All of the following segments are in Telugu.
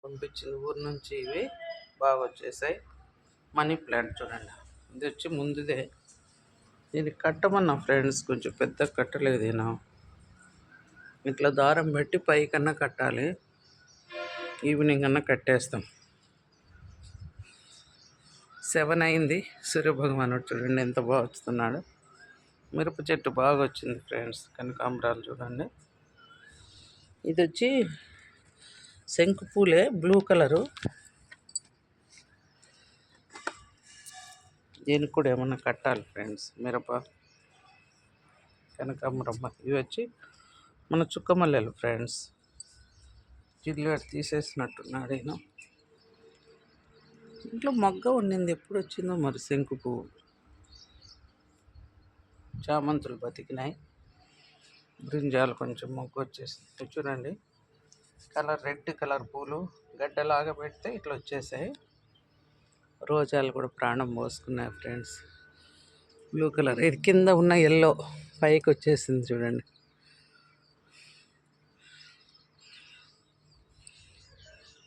పంపించింది ఊరు నుంచి. ఇవి బాగా వచ్చేసాయి. మనీ ప్లాంట్ చూడండి, ఇది వచ్చి ముందుదే. ఇది కట్టమన్నా ఫ్రెండ్స్, కొంచెం పెద్ద కట్టలేదు నేను. ఇట్లా దారం పెట్టి పైకన్నా కట్టాలి. ఈవినింగ్ అన్నా కట్టేస్తాం. 7 అయింది. సూర్యభగవానుడు చూడండి ఎంత బాగా వస్తున్నాడు. మిరప చెట్టు బాగా వచ్చింది ఫ్రెండ్స్. కనకాంబరాలు చూడండి. ఇది వచ్చి శంకు పూలే, బ్లూ కలరు. దీనికి కూడా ఏమన్నా కట్టాలి ఫ్రెండ్స్. మిరప, కనకాంబరం. ఇవి వచ్చి మన చుక్కమల్లెలు ఫ్రెండ్స్. జిల్లేడు తీసేసినట్టున్నాడు ఈయన. ఇంట్లో మొగ్గ ఉండింది, ఎప్పుడు వచ్చిందో మరి శంకు పువ్వు. చామంతులు బతికినాయి. బ్రింజాలు కొంచెం మొగ్గ వచ్చేసింది చూడండి. కలర్ రెడ్ కలర్ పూలు గడ్డలాగా పెడితే ఇట్లా వచ్చేసాయి. రోజాలు కూడా ప్రాణం పోసుకున్నాయి ఫ్రెండ్స్. బ్లూ కలర్, ఇది కింద ఉన్న ఎల్లో పైకి వచ్చేసింది చూడండి.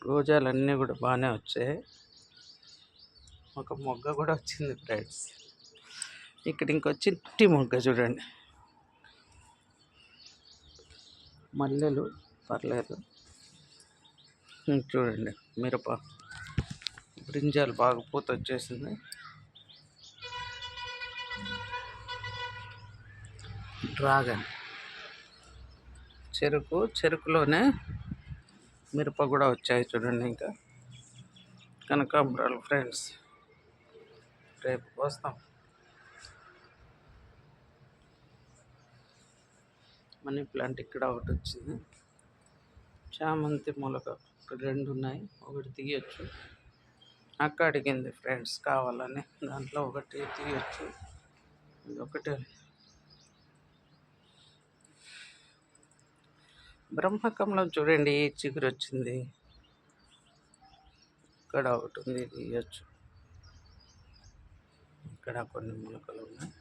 రోజాలన్నీ కూడా బాగానే వచ్చాయి. ఒక మొగ్గ కూడా వచ్చింది ఫ్రెండ్స్. ఇక్కడ ఇంకొచ్చి చిట్టి మొగ్గ చూడండి. మల్లెలు పర్లేదు. చూడండి మిరప, బ్రింజాలు బాగా పూత వచ్చేసింది. డ్రాగన్, చెరుకులోనే మిరప కూడా వచ్చాయి చూడండి. ఇంకా కనకాంబరాలు ఫ్రెండ్స్, రేపు కోస్తాం. మనీ ప్లాంట్ ఇక్కడ ఒకటి వచ్చింది. చామంతి మొలక ఇక్కడ 2 ఉన్నాయి. ఒకటి తీయచ్చు. అక్క అడిగింది ఫ్రెండ్స్ కావాలని, దాంట్లో ఒకటి తీయచ్చు. ఇది ఒకటే. బ్రహ్మకంలో చూడండి చిగురు వచ్చింది. ఇక్కడ ఒకటి ఉంది, తీయచ్చు. ఇక్కడ కొన్ని మొలకలు ఉన్నాయి.